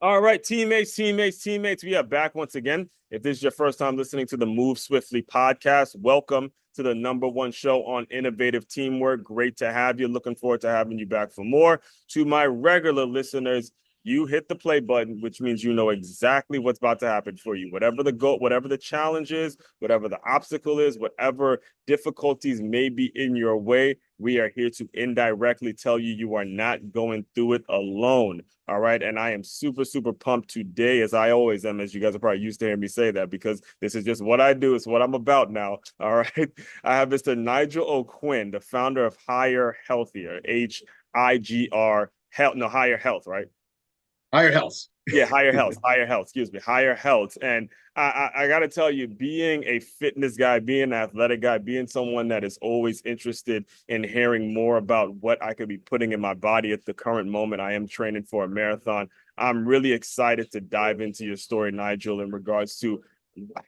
All right, teammates. We are back once again. If this is your first time listening to the Move Swiftly podcast, welcome to the number one show on innovative teamwork. Great to have you. Looking forward to having you back for more. To my regular listeners, you hit the play button, which means you know exactly what's about to happen for you. Whatever the goal, whatever the challenge is, whatever the obstacle is, whatever difficulties may be in your way, we are here to indirectly tell you you are not going through it alone. All right. And I am super, super pumped today, as I always am, as you guys are probably used to hearing me say that, because this is just what I do. It's what I'm about now. All right. I have Mr. Nigel O'Quinn, the founder of Higher Healthier, HIGR Health, no, Higher Health, right? Higher health. Yeah, higher health, excuse me, higher health. And I got to tell you, being a fitness guy, being an athletic guy, being someone that is always interested in hearing more about what I could be putting in my body at the current moment, I am training for a marathon. I'm really excited to dive into your story, Nigel, in regards to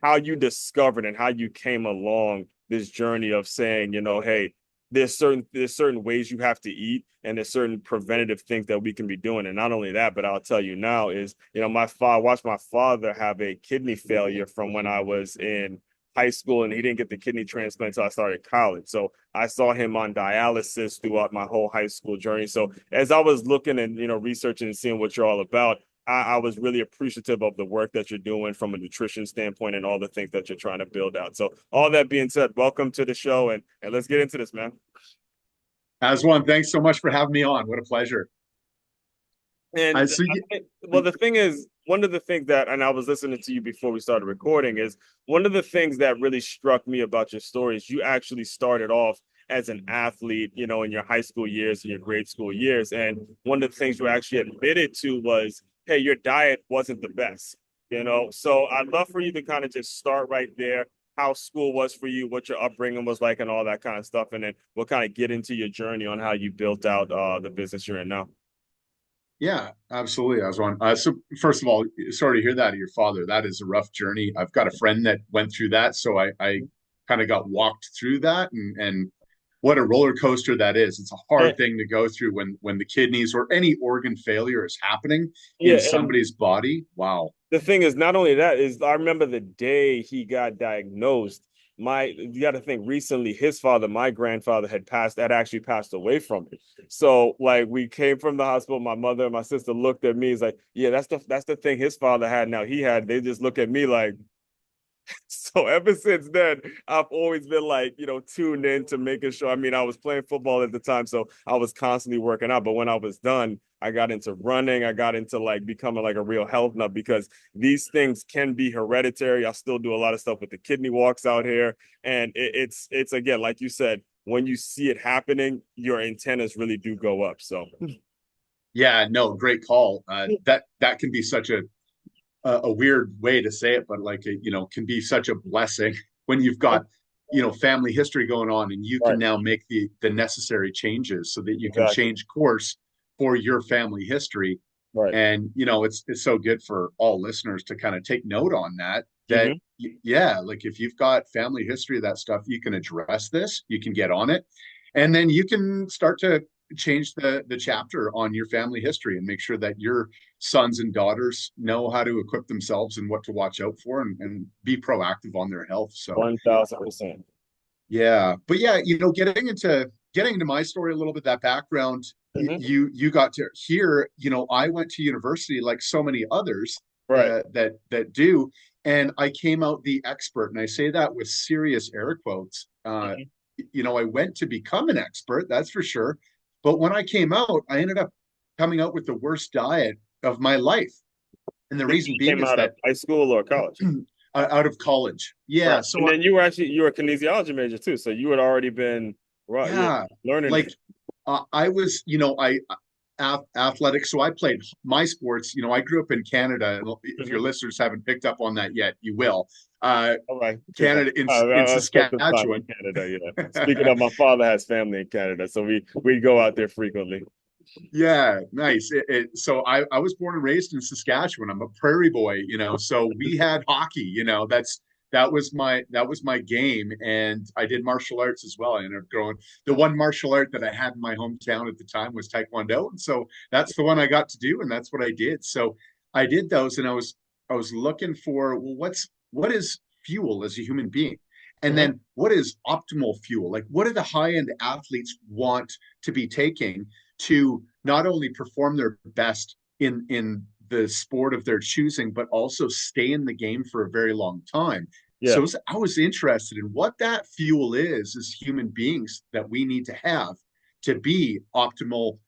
how you discovered and how you came along this journey of saying, hey, there's certain ways you have to eat, and there's certain preventative things that we can be doing. And not only that, but I'll tell you now is, my father watched my father have a kidney failure from when I was in high school, and he didn't get the kidney transplant until I started college. So I saw him on dialysis throughout my whole high school journey. So as I was looking and researching and seeing what you're all about, I was really appreciative of the work that you're doing from a nutrition standpoint and all the things that you're trying to build out. So all that being said, welcome to the show, and let's get into this, man. As one, thanks so much for having me on. What a pleasure. And So well, the thing is, one of the things that, and I was listening to you before we started recording, is one of the things that really struck me about your story is you actually started off as an athlete, in your high school years and your grade school years. And one of the things you actually admitted to was, hey, your diet wasn't the best. So I'd love for you to kind of just start right there, how school was for you, what your upbringing was like, and all that kind of stuff. And then we'll kind of get into your journey on how you built out the business you're in now. yeah, absolutely. I was one. So first of all, sorry to hear that of your father. That is a rough journey. I've got a friend that went through that, so I kind of got walked through that, and what a roller coaster that is. It's a hard And, thing to go through when the kidneys or any organ failure is happening yeah, in and somebody's body. Wow. the thing is, not only that is, I remember the day he got diagnosed. You got to think, recently his father, my grandfather, had actually passed away from it. So like we came from the hospital, my mother and my sister looked at me, is like, yeah, that's the thing his father had. Now they just look at me like, so ever since then, I've always been like, tuned in to making sure. I mean, I was playing football at the time, so I was constantly working out. But when I was done, I got into running. I got into like becoming like a real health nut, because these things can be hereditary. I still do a lot of stuff with the kidney walks out here. And it's again, like you said, when you see it happening, your antennas really do go up. So Yeah, no, great call. That can be such a weird way to say it, but like can be such a blessing when you've got family history going on, and you can right, now make the necessary changes so that you can exactly. change course for your family history. Right. And it's so good for all listeners to kind of take note on that. That Mm-hmm. yeah, like if you've got family history of that stuff, you can address this, you can get on it, and then you can start to change the chapter on your family history and make sure that your sons and daughters know how to equip themselves and what to watch out for, and be proactive on their health. So 1000%. yeah, but yeah, getting into my story a little bit, that background, Mm-hmm. you got to hear, I went to university like so many others Right. that do, and I came out the expert, and I say that with serious air quotes. Mm-hmm. I went to become an expert, that's for sure, but when I came out, I ended up coming out with the worst diet of my life, and the You reason being came is out of that high school or college? out of college, Right. yeah, And so then you were a kinesiology major too. So you had already been right, yeah, learning like this. I was, athletic. So I played my sports. I grew up in Canada. And if your Mhm. listeners haven't picked up on that yet, you will. All right. Keep going. Canada in I spent some time in Saskatchewan. Canada, Speaking of, my father has family in Canada, so we go out there frequently. Yeah, nice. So I was born and raised in Saskatchewan. I'm a prairie boy, so we had hockey, that was my game. And I did martial arts as well. I ended up growing, the one martial art that I had in my hometown at the time was Taekwondo. And so that's the one I got to do, and that's what I did. So I did those, and I was looking for, well, what is fuel as a human being? And Hmm. then what is optimal fuel? Like, what do the high-end athletes want to be taking to not only perform their best in the sport of their choosing, but also stay in the game for a very long time? Yeah. So I was interested in what that fuel is as human beings that we need to have to be optimal,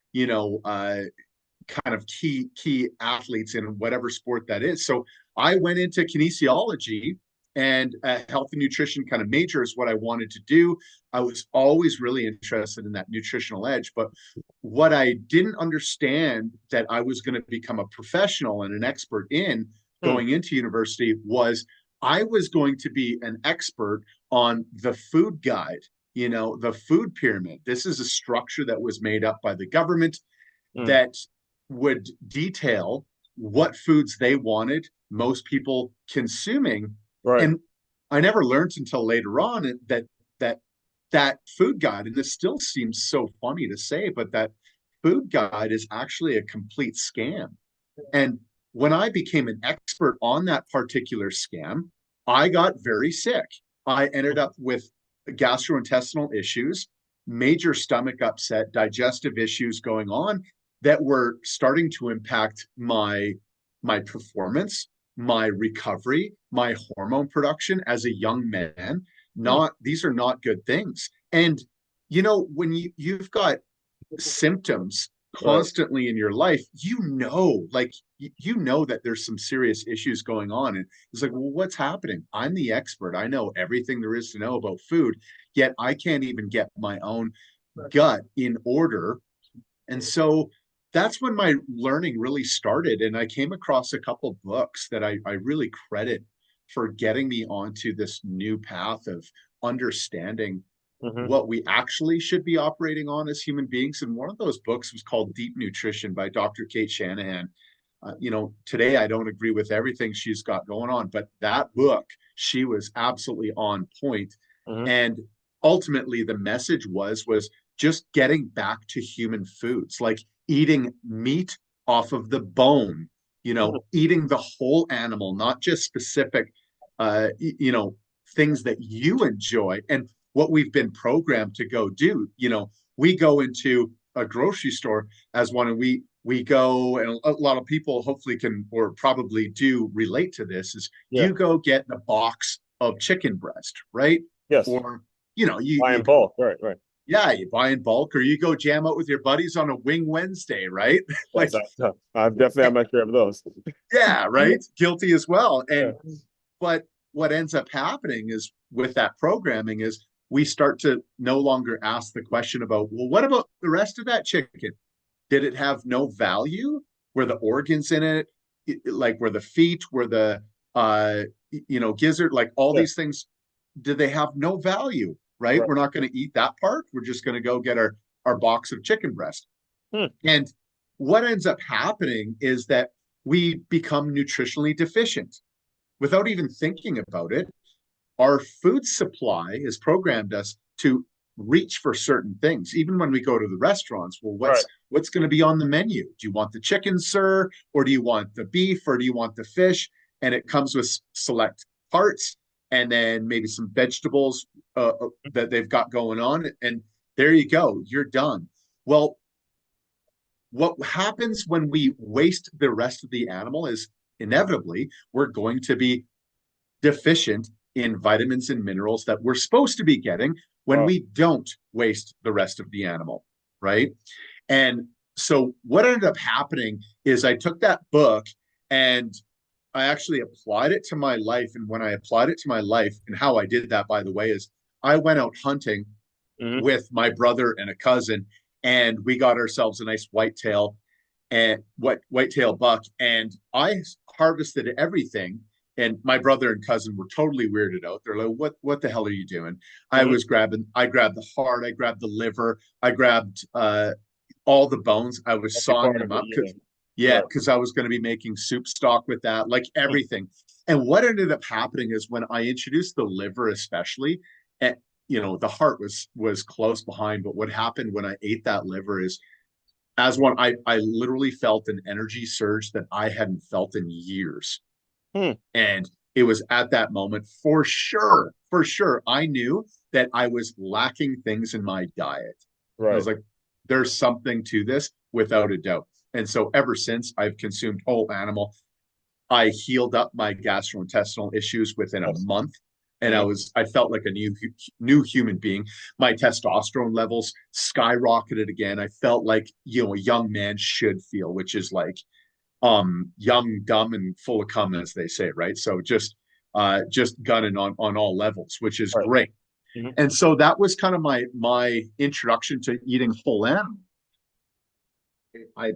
kind of key athletes in whatever sport that is. So I went into kinesiology, and health and nutrition kind of major is what I wanted to do. I was always really interested in that nutritional edge, but what I didn't understand that I was going to become a professional and an expert in Hmm. going into university was I was going to be an expert on the food guide, the food pyramid. This is a structure that was made up by the government Hmm. that would detail what foods they wanted most people consuming. Right. And I never learned until later on that that food guide, and this still seems so funny to say, but that food guide is actually a complete scam. And when I became an expert on that particular scam, I got very sick. I ended up with gastrointestinal issues, major stomach upset, digestive issues going on that were starting to impact my performance, my recovery, my hormone production as a young man. Hmm. Not these are not good things. And when you've got symptoms Right. constantly in your life, that there's some serious issues going on. And it's like, well, what's happening? I'm the expert. I know everything there is to know about food, yet I can't even get my own gut in order. And so that's when my learning really started. And I came across a couple books that I really credit for getting me onto this new path of understanding Hmm. what we actually should be operating on as human beings. And one of those books was called Deep Nutrition by Dr. Kate Shanahan. Today I don't agree with everything she's got going on, but that book, she was absolutely on point. Hmm. And ultimately, the message was just getting back to human foods, like eating meat off of the bone, eating the whole animal, not just specific, things that you enjoy. And what we've been programmed to go do. We go into a grocery store as one, and we go, and a lot of people hopefully can or probably do relate to this, is Yeah. you go get the box of chicken breast, right? Yes. Or you Buy you in go, bulk. Right. Right. yeah, you buy in bulk, or you go jam out with your buddies on a wing Wednesday, right? Yes. Like, I've definitely had my share of those. yeah, right, guilty as well. Yeah. And but what ends up happening is with that programming is we start to no longer ask the question about, well, what about the rest of that chicken? Did it have no value? Were the organs in it, like were the feet, were the gizzard, like all Yeah. these things, did they have no value? Right? Right. We're not going to eat that part. We're just going to go get our box of chicken breast. Hmm. And what ends up happening is that we become nutritionally deficient without even thinking about it. Our food supply has programmed us to reach for certain things. Even when we go to the restaurants, well, Right. what's going to be on the menu? Do you want the chicken, sir, or do you want the beef, or do you want the fish? And it comes with select parts, and then maybe some vegetables that they've got going on, and there you go, you're done. Well, what happens when we waste the rest of the animal is inevitably we're going to be deficient in vitamins and minerals that we're supposed to be getting when Wow. we don't waste the rest of the animal, right? And so what ended up happening is I took that book and I actually applied it to my life. And when I applied it to my life, and how I did that, by the way, is I went out hunting Hmm. with my brother and a cousin, and we got ourselves a nice whitetail buck, and I harvested everything. And my brother and cousin were totally weirded out. They're like, "What the hell are you doing?" Hmm. I grabbed the heart, I grabbed the liver, I grabbed all the bones. I was Every sawing part them of it. up Yeah. Right. because I was going to be making soup stock with that, like Hmm. everything. And what ended up happening is when I introduced the liver, especially, and the heart was close behind. But what happened when I ate that liver is as one, I literally felt an energy surge that I hadn't felt in years. Hmm. And it was at that moment, for sure, I knew that I was lacking things in my diet. And I Right. was like, there's something to this without a doubt. And so ever since, I've consumed whole animal. I healed up my gastrointestinal issues within a Yes. month. And Mhm. I felt like a new human being. My testosterone levels skyrocketed again. I felt like, a young man should feel, which is like young, dumb, and full of cum, as they say, right? So just gunning on all levels, which is Right. great. Mhm. And so that was kind of my introduction to eating whole animal. I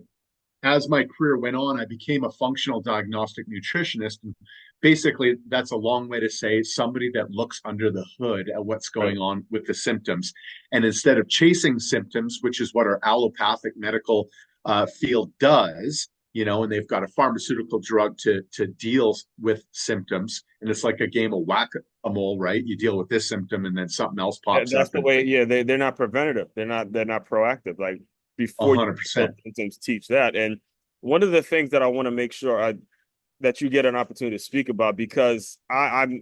As my career went on, I became a functional diagnostic nutritionist. And basically, that's a long way to say somebody that looks under the hood at what's Right. going on with the symptoms. And instead of chasing symptoms, which is what our allopathic medical field does, and they've got a pharmaceutical drug to deal with symptoms. And it's like a game of whack-a-mole, right? You deal with this symptom and then something else pops That's up. the And way. Yeah, they're not preventative. They're not proactive. Like before you 100%. feel symptoms, teach that. And one of the things that I want to make sure that you get an opportunity to speak about, because I'm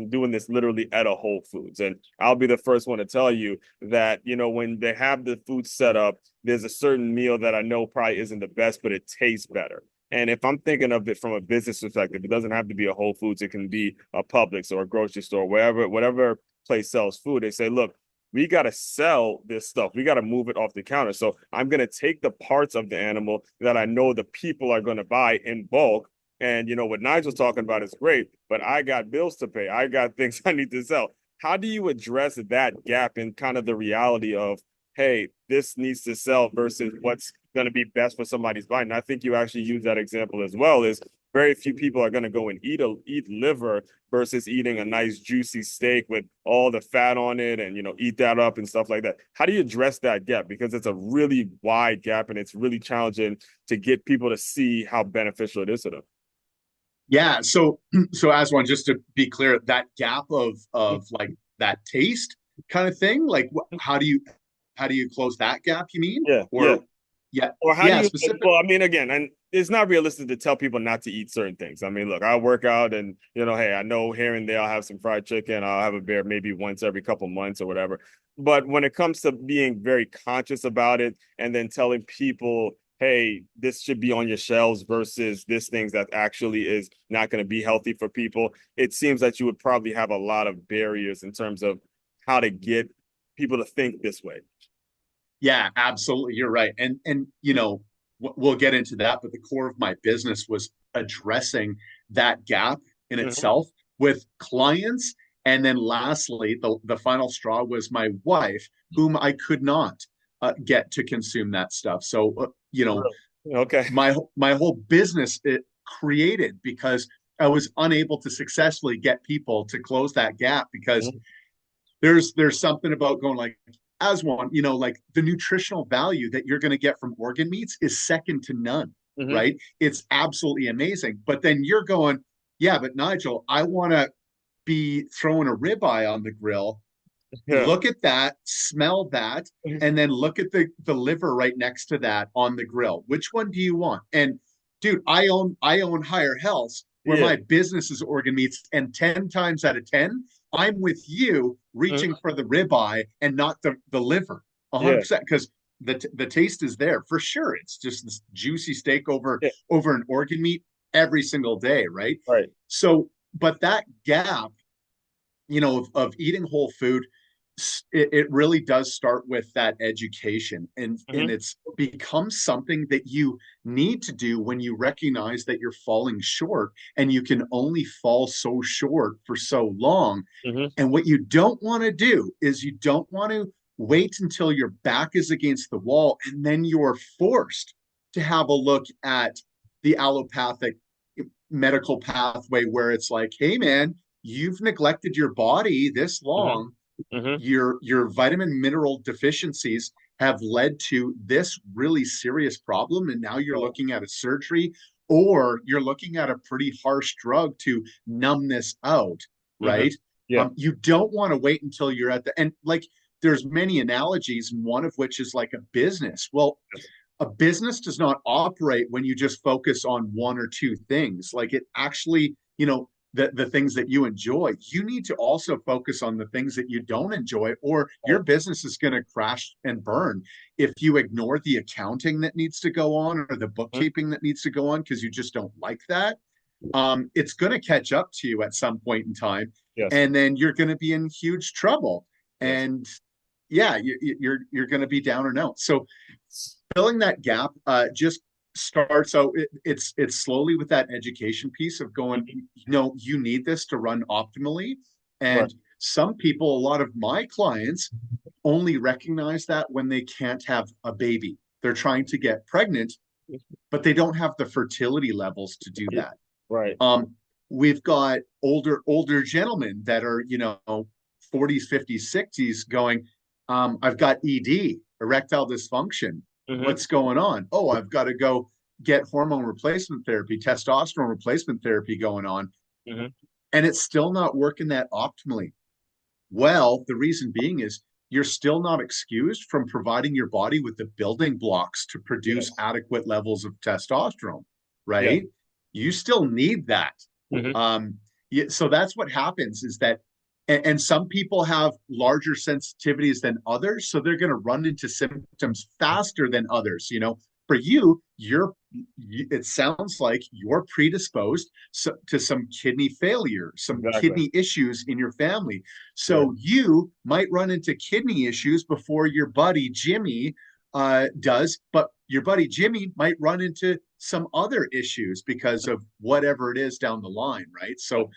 doing this literally at a Whole Foods, and I'll be the first one to tell you that when they have the food set up, there's a certain meal that I know probably isn't the best, but it tastes better. And if I'm thinking of it from a business perspective, it doesn't have to be a Whole Foods. It can be a Publix or a grocery store, whatever place sells food. They say, look, we got to sell this stuff. We got to move it off the counter. So I'm going to take the parts of the animal that I know the people are going to buy in bulk. And what Nigel's talking about is great, but I got bills to pay. I got things I need to sell. How do you address that gap in kind of the reality of, hey, this needs to sell versus what's going to be best for somebody's buying? And I think you actually use that example as well. Is very few people are going to go and eat liver versus eating a nice juicy steak with all the fat on it and eat that up and stuff like that. How do you address that gap? Because it's a really wide gap and it's really challenging to get people to see how beneficial it is to them. Yeah. So as one, just to be clear, that gap of like that taste kind of thing, like how do you close that gap, you mean? Yeah, yeah. Or yeah, Or how do yeah, you, specific. well, I mean, again, and it's not realistic to tell people not to eat certain things. I mean, look, I work out and, hey, I know here and there I'll have some fried chicken. I'll have a beer maybe once every couple months or whatever. But when it comes to being very conscious about it and then telling people, hey, this should be on your shelves versus this thing that actually is not going to be healthy for people, it seems that you would probably have a lot of barriers in terms of how to get people to think this way. Yeah, absolutely. You're right. And we'll get into that, but the core of my business was addressing that gap in Mhm. itself with clients. And then lastly, the final straw was my wife, whom I could not get to consume that stuff. So, Really? Okay. my whole business it created because I was unable to successfully get people to close that gap because Mhm. there's something about going like as one, like the nutritional value that you're going to get from organ meats is second to none, Mhm. right? It's absolutely amazing. But then you're going, yeah, but Nigel, I want to be throwing a ribeye on the grill. Yeah. Look at that, smell that, and then look at the liver right next to that on the grill. Which one do you want? And dude, I own Higher Health, where Yeah. my business is organ meats, and 10 times out of 10, I'm with you reaching Mhm. for the ribeye and not the liver. Yeah. 100%, because the taste is there for sure. It's just this juicy steak over Yeah. over an organ meat every single day, right? Right. So, but that gap, of eating whole food, it really does start with that education, and Mhm. it's become something that you need to do when you recognize that you're falling short, and you can only fall so short for so long. Mhm. And what you don't want to do is you don't want to wait until your back is against the wall and then you're forced to have a look at the allopathic medical pathway where it's like, hey man, you've neglected your body this Mhm. long. Mhm. Your vitamin mineral deficiencies have led to this really serious problem, and now you're Right. looking at a surgery, or you're looking at a pretty harsh drug to numb this out, Mhm. right? Yeah. You don't want to wait until you're at the end. Like there's many analogies, and one of which is like a business. Well, a business does not operate when you just focus on one or two things. Like it actually, the things that you enjoy, you need to also focus on the things that you don't enjoy, or your business is going to crash and burn if you ignore the accounting that needs to go on or the bookkeeping that needs to go on because you just don't like that. It's going to catch up to you at some point in time, Yes. and then you're going to be in huge trouble. Yes. And yeah, you're going to be down and out. So filling that gap just starts out. It's slowly with that education piece of going. You need this to run optimally, Right. and some people, a lot of my clients, only recognize that when they can't have a baby. They're trying to get pregnant, but they don't have the fertility levels to do that. Right. Um, we've got older gentlemen that are 40s, 50s, 60s going, I've got ED, erectile dysfunction. Mm-hmm. What's going on? Oh, I've got to go get hormone replacement therapy, testosterone replacement therapy going on. Mm-hmm. And it's still not working that optimally. Well, the reason being is you're still not excused from providing your body with the building blocks to produce Yes. adequate levels of testosterone, Yeah. right? You still need that. Mm-hmm. So that's what happens is that, and some people have larger sensitivities than others, so they're going to run into symptoms faster than others. For you, it sounds like you're predisposed to some kidney failure, some Exactly. kidney issues in your family. Yeah. So you might run into kidney issues before your buddy Jimmy does, but your buddy Jimmy might run into some other issues because of whatever it is down the line, right? So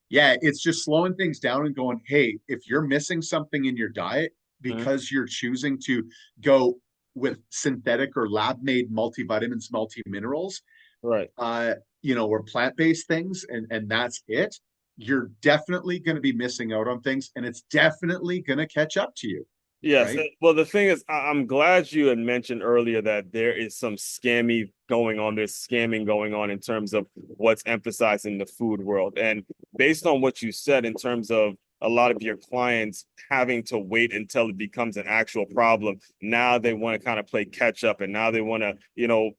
yeah, it's just slowing things down and going, hey, if you're missing something in your diet Mm-hmm. because you're choosing to go with synthetic or lab made multivitamins, multiminerals, Right. or plant based things, and that's it, you're definitely going to be missing out on things, and it's definitely going to catch up to you, Yes. right? Well, the thing is, I'm glad you had mentioned earlier that there is some scammy going on. There's scamming going on in terms of what's emphasized in the food world. And based on what you said in terms of a lot of your clients having to wait until it becomes an actual problem, now they want to kind of play catch up, and now they want to,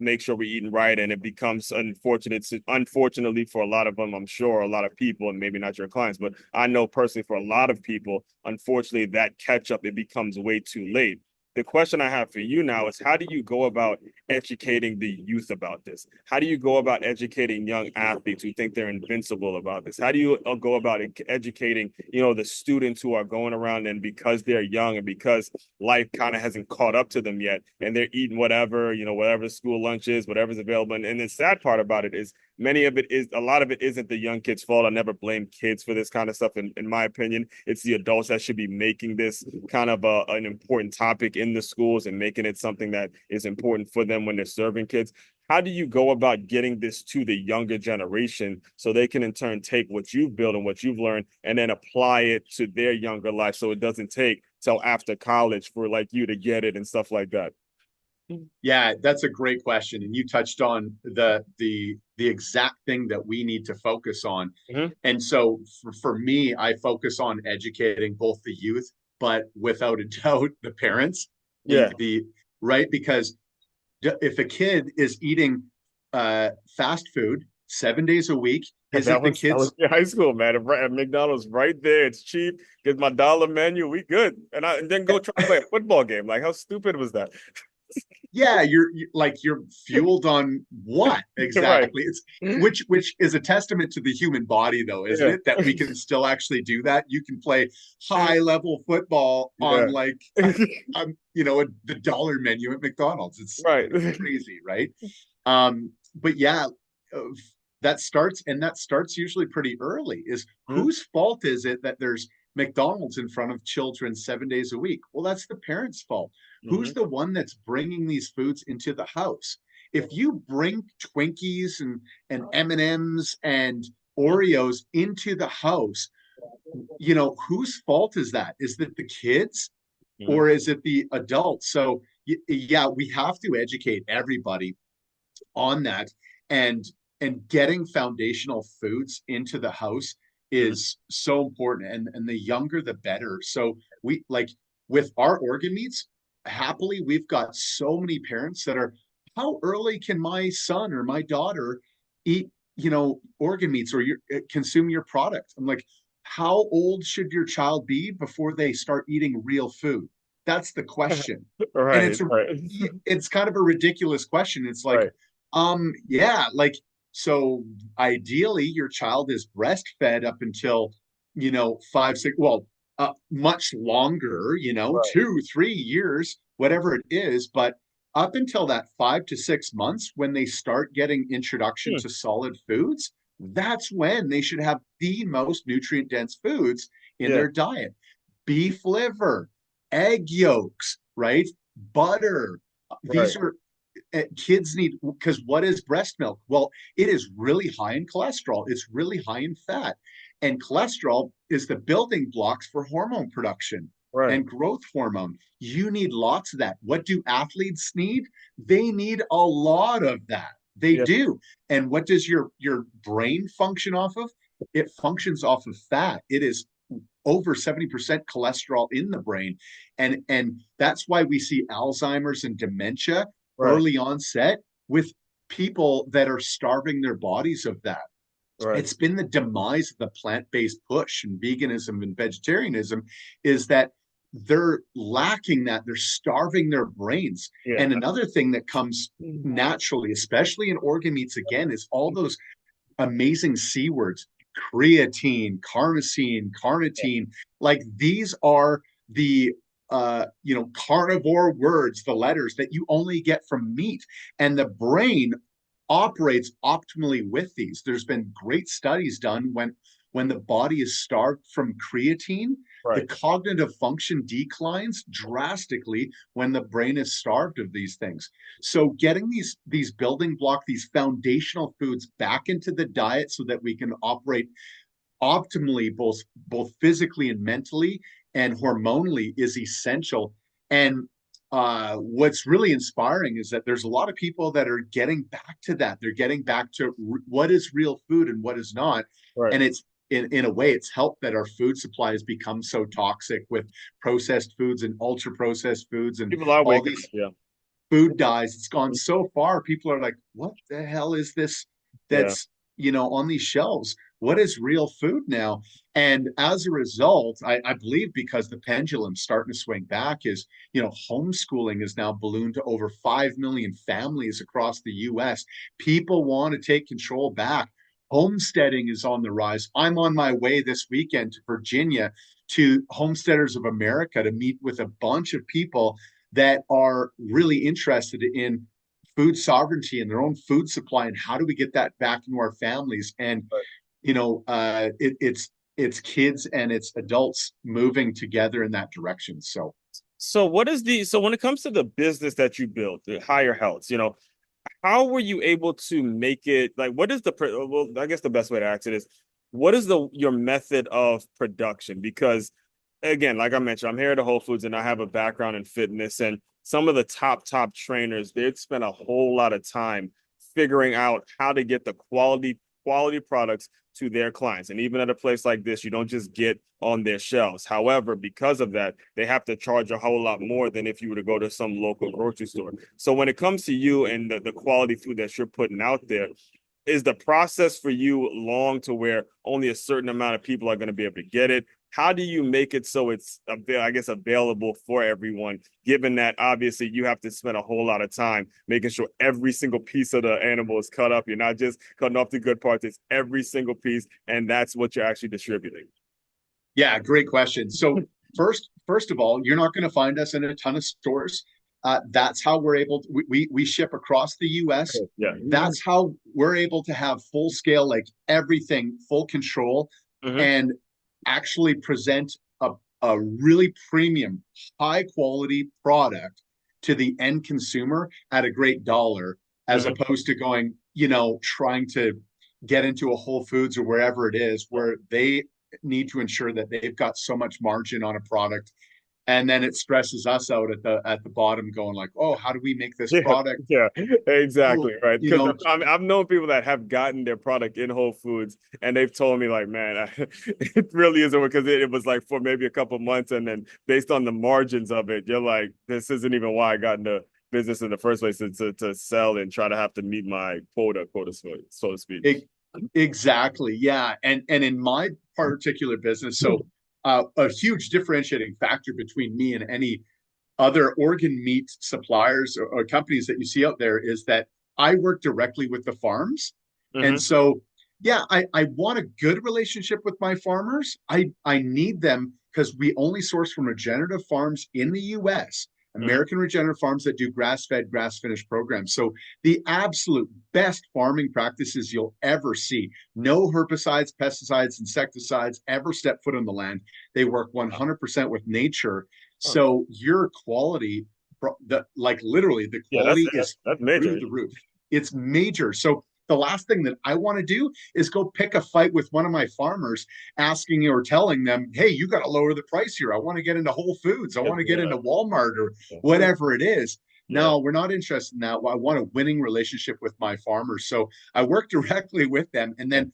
make sure we're eating right. And it becomes unfortunately for a lot of them, I'm sure a lot of people, and maybe not your clients, but I know personally for a lot of people, unfortunately, that catch up, it becomes way too late. The question I have for you now is, how do you go about educating the youth about this? How do you go about educating young athletes who think they're invincible about this? How do you go about educating, the students who are going around, and because they're young and because life kind of hasn't caught up to them yet, and they're eating whatever, whatever school lunch is, whatever's available. And the sad part about it is a lot of it isn't the young kids' fault. I never blame kids for this kind of stuff. In my opinion, it's the adults that should be making this kind of an important topic in the schools and making it something that is important for them when they're serving kids. How do you go about getting this to the younger generation so they can in turn take what you've built and what you've learned and then apply it to their younger life so it doesn't take till after college for like you to get it and stuff like that? Yeah, that's a great question, and you touched on the exact thing that we need to focus on. Mm-hmm. And so for me, I focus on educating both the youth, but without a doubt, the parents, Yeah. the right, because if a kid is eating fast food 7 days a week, is That it the was that was kids? in high school, man. At McDonald's right there. It's cheap. Get my dollar menu. We good. And then go try to play a football game. Like how stupid was that? Yeah, you're fueled on what Right. exactly? It's which is a testament to the human body, though, isn't Yeah. it? That we can still actually do that. You can play high level football on Yeah. like the dollar menu at McDonald's. It's Right. crazy, right? But yeah, uh, that starts usually pretty early. Is whose fault is it that there's McDonald's in front of children 7 days a week? Well, that's the parents' fault. Mm-hmm. Who's the one that's bringing these foods into the house? If you bring Twinkies and M&Ms and Oreos into the house, whose fault is that? Is it the kids Mm-hmm. or is it the adults? So yeah, we have to educate everybody on that, and getting foundational foods into the house Mm-hmm. is so important, and the younger the better. So we like with our organ meats, happily we've got so many parents that are how early can my son or my daughter eat, organ meats, or consume your product? I'm like, how old should your child be before they start eating real food? That's the question. And Right, right, it's kind of a ridiculous question. It's like, right. yeah, like, so ideally your child is breastfed up until, 5, 6, well, much longer, Right. 2, 3 years, whatever it is. But up until that 5 to 6 months, when they start getting introduction Hmm. to solid foods, that's when they should have the most nutrient dense foods in Yeah, their diet. Beef liver, egg yolks, right? Butter. right. These are kids need, because what is breast milk? Well, it is really high in cholesterol, it's really high in fat. And cholesterol is the building blocks for hormone production Right. and growth hormone. You need lots of that. What do athletes need? They need a lot of that. They Yeah. do. And what does your brain function off of? It functions off of fat. It is over 70% cholesterol in the brain. And that's why we see Alzheimer's and dementia Right. early onset with people that are starving their bodies of that. Right. It's been the demise of the plant-based push and veganism and vegetarianism, is that they're lacking that. They're starving their brains. Yeah. And another thing that comes naturally, especially in organ meats, again, is all those amazing C words: creatine, carnosine, carnitine. Like, these are the carnivore words, the letters that you only get from meat. And the brain operates optimally with these. There's been great studies done when the body is starved from creatine, the Right. cognitive function declines drastically when the brain is starved of these things. So getting these building block, these foundational foods back into the diet so that we can operate optimally, both physically and mentally and hormonally, is essential. And what's really inspiring is that there's a lot of people that are getting back to that. They're getting back to what is real food and what is not. Right. And it's, in a way, it's helped that our food supply has become so toxic with processed foods and ultra processed foods and People are all waking these up. Yeah. food dyes. It's gone so far. People are like, what the hell is this Yeah. that's, on these shelves? What is real food now? And as a result, I believe, because the pendulum's starting to swing back, is, homeschooling has now ballooned to over 5 million families across the US. People want to take control back. Homesteading is on the rise. I'm on my way this weekend to Virginia to Homesteaders of America to meet with a bunch of people that are really interested in food sovereignty and their own food supply, and how do we get that back into our families. And Right. it's kids and it's adults moving together in that direction. So So when it comes to the business that you built, the Higher Health, how were you able to make it like what is well, I guess the best way to ask it is what is the your method of production? Because again, like I mentioned, I'm here at Whole Foods and I have a background in fitness, and some of the top trainers, they'd spend a whole lot of time figuring out how to get the quality products to their clients. And even at a place like this, you don't just get on their shelves. However, because of that, they have to charge a whole lot more than if you were to go to some local grocery store. So when it comes to you and the quality food that you're putting out there, is the process for you long to where only a certain amount of people are going to be able to get it? How do you make it so it's, I guess, available for everyone, given that obviously you have to spend a whole lot of time making sure every single piece of the animal is cut up. You're not just cutting off the good parts, it's every single piece, and that's what you're actually distributing. yeah, great question. So first of all, you're not going to find us in a ton of stores. That's how we're able to, we ship across the US. Yeah. That's how we're able to have full scale, like everything, full control, Mm-hmm. and actually present a really premium, high quality product to the end consumer at a great dollar, as Mm-hmm. opposed to going, trying to get into a Whole Foods or wherever it is, where they need to ensure that they've got so much margin on a product, and then it stresses us out at the bottom, going like, oh, how do we make this Yeah, product, yeah, exactly, right. you Because know I've known people that have gotten their product in Whole Foods, and they've told me like, man, it really isn't because it was like for maybe a couple months, and then based on the margins of it, you're like, this isn't even why I got business in the first place to sell and try to have to meet my quota, so to speak. Exactly. Yeah. And in my particular business, so a huge differentiating factor between me and any other organ meat suppliers or companies that you see out there is that I work directly with the farms. And Hmm. so, yeah, I want a good relationship with my farmers. I need them because we only source from regenerative farms in the US, Hmm. American regenerative farms that do grass-fed, grass-finished programs. So the absolute best farming practices you'll ever see. No herbicides, pesticides, insecticides ever step foot on the land. They work 100% with nature. Oh, So your quality, like literally, the yeah, quality is that's through major. the roof. It's major. So the last thing that I want to do is go pick a fight with one of my farmers, asking or telling them, "Hey, you got to lower the price here. I want to get into Whole Foods. I want to get Yeah, into Walmart or yeah, whatever it is." yeah. No, we're not interested in that. I want a winning relationship with my farmers. So I work directly with them, and then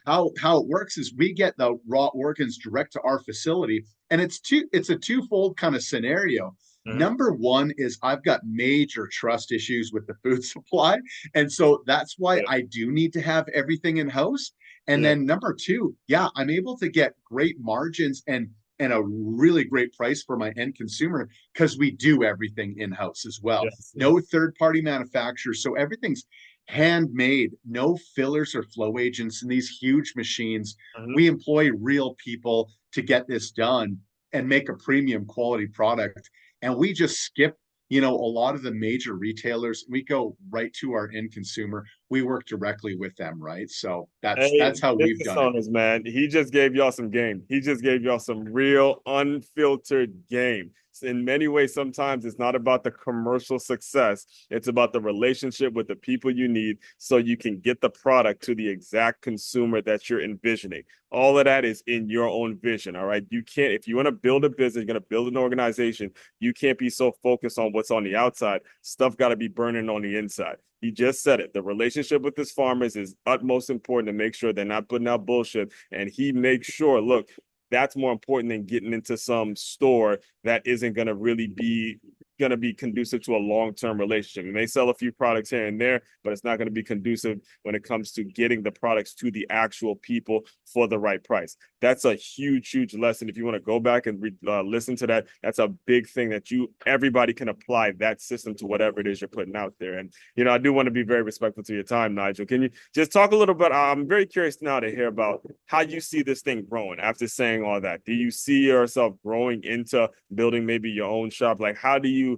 how it works is we get the raw organs direct to our facility, and it's a twofold kind of scenario. Mhm. Number one is I've got major trust issues with the food supply, and so that's why Yeah, I do need to have everything in house. And yeah, then number two, yeah, I'm able to get great margins and a really great price for my end consumer because we do everything in house as well. yes. No third party manufacturers, so everything's handmade, no fillers or flow agents in these huge machines. Mhm. We employ real people to get this done and make a premium quality product. And we just skip, a lot of the major retailers. We go right to our end consumer. We work directly with them, right? So that's Hey, how we've business done it. owners, man, he just gave y'all some game. He just gave y'all some real unfiltered game. In many ways, sometimes it's not about the commercial success. It's about the relationship with the people you need so you can get the product to the exact consumer that you're envisioning. All of that is in your own vision. All right. You can't, if you want to build a business, you're going to build an organization, you can't be so focused on what's on the outside. Stuff got to be burning on the inside. He just said it. The relationship with his farmers is utmost important to make sure they're not putting out bullshit. And he makes sure, look, that's more important than getting into some store that isn't going to be conducive to a long-term relationship. You may sell a few products here and there, but it's not going to be conducive when it comes to getting the products to the actual people for the right price. That's a huge lesson. If you want to go back and listen to that, that's a big thing that everybody can apply that system to whatever it is you're putting out there. And I do want to be very respectful to your time, Nigel. Can you just talk a little bit? I'm very curious now to hear about how you see this thing growing after saying all that. Do you see yourself growing into building maybe your own shop? Like, how do you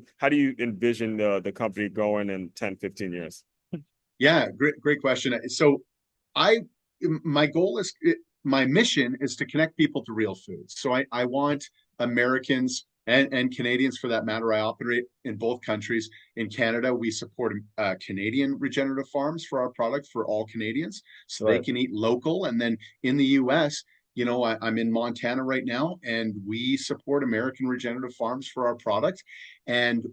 envision the company going in 10, 15 years? Yeah, great question. So I my goal is my mission is to connect people to real foods. So I want Americans and Canadians for that matter. I operate in both countries. In Canada, we support Canadian regenerative farms for our product for all Canadians so they Right. can eat local. And then in the US, I'm in Montana right now, and we support American regenerative farms for our product. And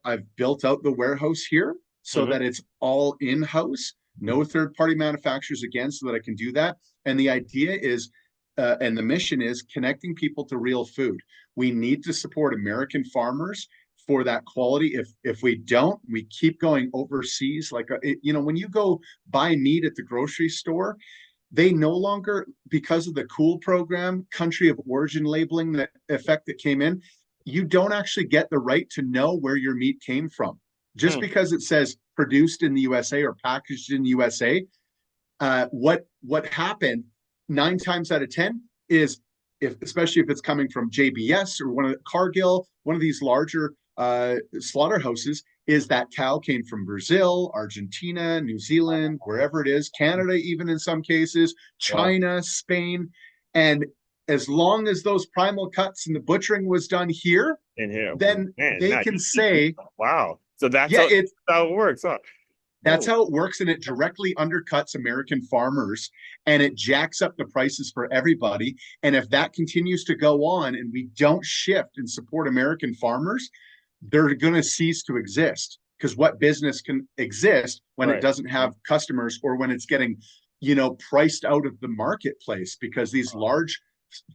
I've built out the warehouse here so Mm-hmm. that it's all in house, no third party manufacturers again, so that I can do that. And the idea is, and the mission is connecting people to real food. We need to support American farmers for that quality. If we don't, we keep going overseas. Like when you go buy meat at the grocery store, they no longer, because of the cool program, country of origin labeling, that effect that came in, you don't actually get the right to know where your meat came from. Just Mm. because it says produced in the USA or packaged in the USA, what happened 9 times out of 10 is, especially if it's coming from JBS or one of the Cargill, one of these larger slaughterhouses, is that cow came from Brazil, Argentina, New Zealand, wherever it is, Canada, even in some cases, Wow. China, Spain. And as long as those primal cuts and the butchering was done here, In here, then man. they Now can say, wow. So that's yeah, how it works, huh? that's Oh, how it works, and it directly undercuts American farmers, and it jacks up the prices for everybody. And if that continues to go on and we don't shift and support American farmers, they're going to cease to exist. Because what business can exist when it right. doesn't have customers, or when it's getting, priced out of the marketplace, because these large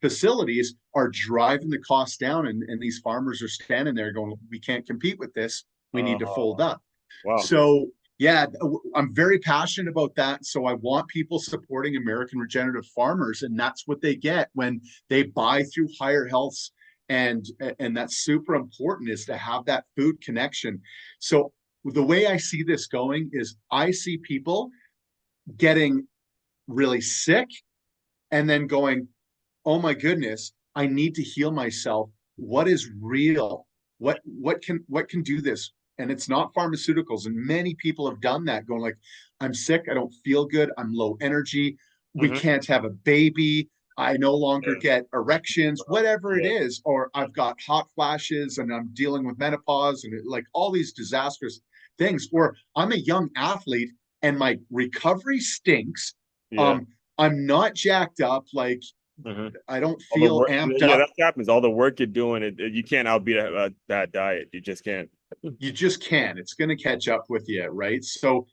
facilities are driving the cost down, and these farmers are standing there going, we can't compete with this. we need to fold up. Wow. So yeah, I'm very passionate about that. So I want people supporting American regenerative farmers, and that's what they get when they buy through Higher Healths. And that's super important, is to have that food connection. So the way I see this going is I see people getting really sick and then going, oh my goodness, I need to heal myself. What is real? What can do this? And it's not pharmaceuticals. And many people have done that, going like, I'm sick, I don't feel good, I'm low energy, we Hmm. can't have a baby, I no longer Yeah. get erections, whatever it Yeah. is, or I've got hot flashes and I'm dealing with menopause and like all these disastrous things, or I'm a young athlete and my recovery stinks. Yeah. um I'm not jacked up, like Hmm. I don't All the feel work, amped yeah, up. that happens. All the work you're doing, you can't outbeat a bad diet. You just can't. You just can't. It's going to catch up with you, right? So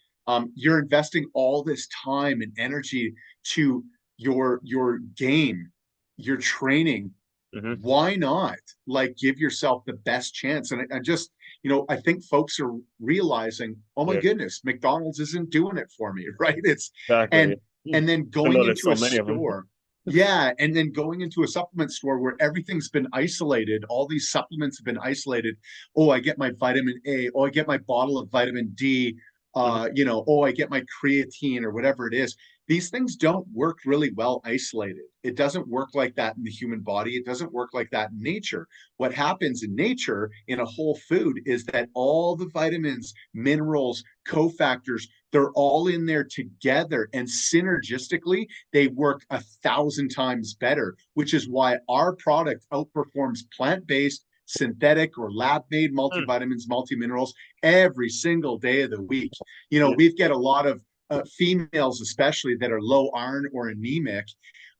you're investing all this time and energy to your game, your training. Hmm. Why not like give yourself the best chance? And I just, I think folks are realizing, oh my Yeah, goodness, McDonald's isn't doing it for me, right? It's exactly. and and then I going know there's into so a many of them. store. Yeah, and then going into a supplement store where everything's been isolated, all these supplements have been isolated. Oh, I get my vitamin A. Oh, I get my bottle of vitamin D. Hmm. Oh, I get my creatine or whatever it is. These things don't work really well isolated. It doesn't work like that in the human body. It doesn't work like that in nature. What happens in nature in a whole food is that all the vitamins, minerals, cofactors, they're all in there together, and synergistically they work 1,000 times better, which is why our product outperforms plant-based, synthetic, or lab-made multivitamins, multiminerals every single day of the week. Yeah. We've got a lot of females, especially that are low iron or anemic.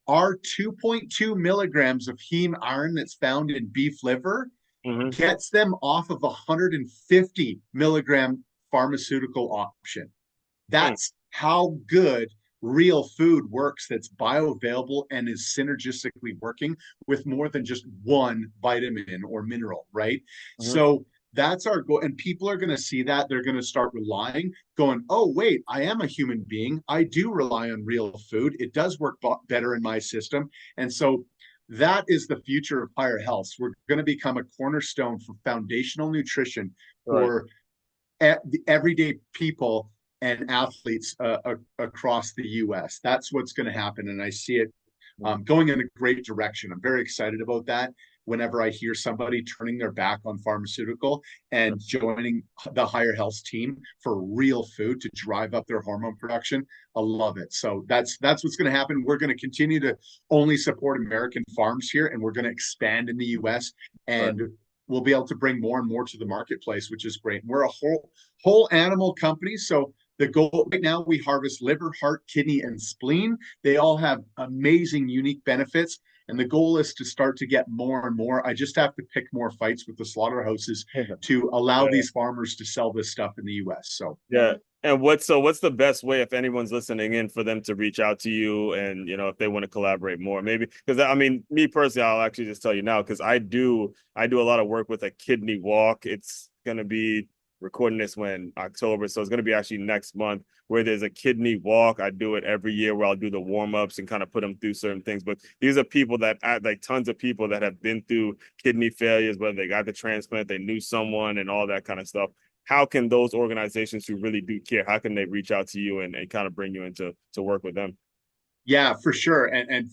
Our 2.2 milligrams of heme iron that's found in beef liver Hmm. gets them off of a 150 milligram pharmaceutical option. That's how good real food works, that's bioavailable and is synergistically working with more than just one vitamin or mineral, right? Hmm. So that's our goal. And people are going to see that. They're going to start relying, going, oh, wait, I am a human being. I do rely on real food. It does work better in my system. And so that is the future of Higher Health. We're going to become a cornerstone for foundational nutrition Right. for the everyday people and athletes across the U.S. That's what's going to happen, and I see it going in a great direction. I'm very excited about that. Whenever I hear somebody turning their back on pharmaceutical and joining the Higher Health team for real food to drive up their hormone production, I love it. So that's what's going to happen. We're going to continue to only support American farms here, and we're going to expand in the U.S. Right. and we'll be able to bring more and more to the marketplace, which is great. We're a whole animal company, so the goal right now, we harvest liver, heart, kidney, and spleen. They all have amazing, unique benefits. And the goal is to start to get more and more. I just have to pick more fights with the slaughterhouses to allow Yeah. these farmers to sell this stuff in the US. So Yeah. And what's the best way, if anyone's listening in, for them to reach out to you, and if they want to collaborate more, maybe? Because I mean, me personally, I'll actually just tell you now, because I do a lot of work with a kidney walk. It's gonna be, recording this when October, so it's gonna be actually next month, where there's a kidney walk. I do it every year, where I'll do the warm-ups and kind of put them through certain things. But these are people that, like, tons of people that have been through kidney failures, whether they got the transplant, they knew someone, and all that kind of stuff. How can those organizations who really do care, how can they reach out to you and kind of bring you into to work with them? yeah, for sure. And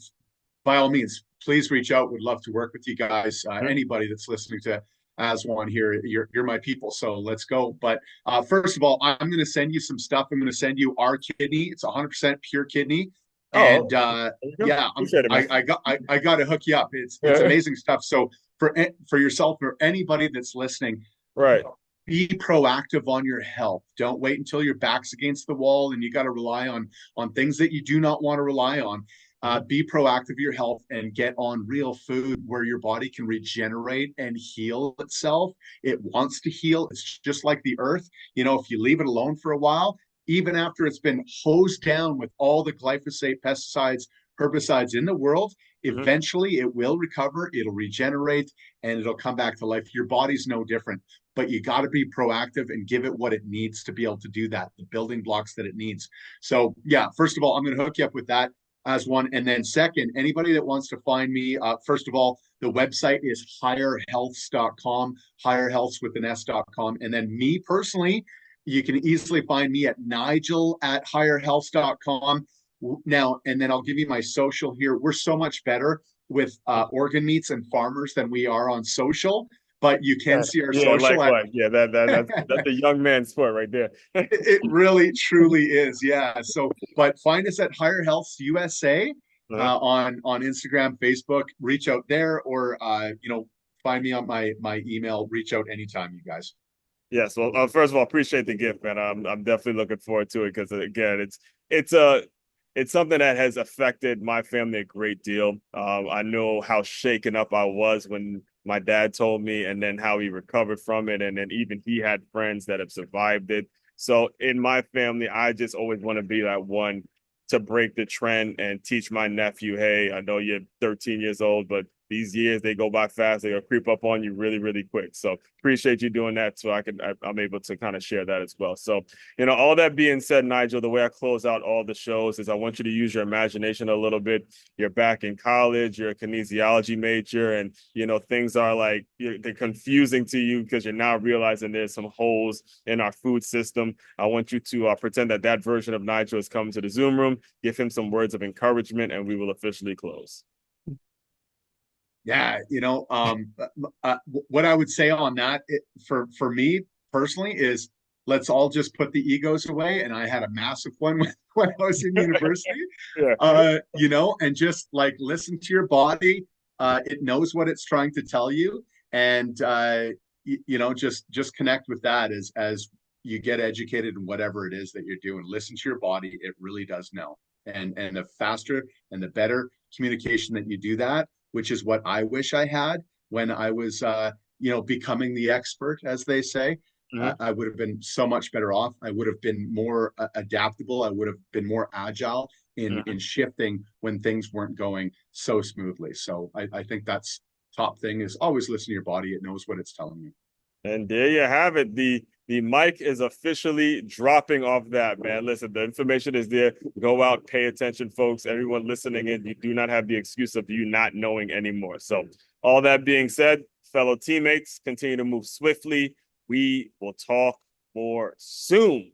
by all means, please reach out. Would love to work with you guys. Mhm. Anybody that's listening to As One here, you're my people. So let's go. But first of all, I'm going to send you some stuff. I'm going to send you our kidney. It's 100% pure kidney, Oh, and there you go. yeah, Appreciate it, man. I got to hook you up. It's Yeah. amazing stuff. So for yourself or anybody that's listening, Right. be proactive on your health. Don't wait until your back's against the wall and you got to rely on things that you do not want to rely on. Mhm. Be proactive with your health and get on real food where your body can regenerate and heal itself. It wants to heal. It's just like the earth. If you leave it alone for a while, even after it's been hosed down with all the glyphosate, pesticides, herbicides in the world, Mhm. eventually it will recover, it'll regenerate, and it'll come back to life. Your body's no different. but you got to be proactive and give it what it needs to be able to do that, the building blocks that it needs. So yeah, first of all, I'm going to hook you up with that as one. And then second, anybody that wants to find me, first of all, the website is higherhealths.com, higherhealths with an s.com. And then me personally, you can easily find me at Nigel at higherhealths.com. Now, and then I'll give you my social here. We're so much better with organ meats and farmers than we are on social, but you can see our Yeah, social at likewise. Yeah, that's a young man's sport right there. it really truly is. Yeah. So, but find us at Higher Healths USA Uh-huh. on Instagram, Facebook. Reach out there, or find me on my email. Reach out anytime, you guys. Yes. Well, first of all, appreciate the gift, man. I'm definitely looking forward to it because again, it's something that has affected my family a great deal. I know how shaken up I was when my dad told me, and then how he recovered from it, and then even he had friends that have survived it. So in my family, I just always want to be that one to break the trend and teach my nephew, hey, I know you're 13 years old, but these years they go by fast. They'll creep up on you really, really quick. So appreciate you doing that. So I'm able to kind of share that as well. So, all that being said, Nigel, the way I close out all the shows is I want you to use your imagination a little bit. You're back in college, you're a kinesiology major, and things are like they're confusing to you because you're now realizing there's some holes in our food system. I want you to pretend that version of Nigel has come to the Zoom room, give him some words of encouragement, and we will officially close. Yeah, what I would say on that for me personally is let's all just put the egos away. And I had a massive one when I was in university, Yeah. and just like listen to your body. It knows what it's trying to tell you, and just connect with that as you get educated in whatever it is that you're doing. Listen to your body; it really does know. And the faster and the better communication that you do that, which is what I wish I had when I was, becoming the expert, as they say. Mm-hmm. I would have been so much better off. I would have been more adaptable. I would have been more agile in shifting when things weren't going so smoothly. So I think that's top thing is always listen to your body. It knows what it's telling you. And there you have it. The mic is officially dropping off that, man. Listen, the information is there. Go out, pay attention, folks. Everyone listening in, you do not have the excuse of you not knowing anymore. So, all that being said, fellow teammates, continue to move swiftly. We will talk more soon.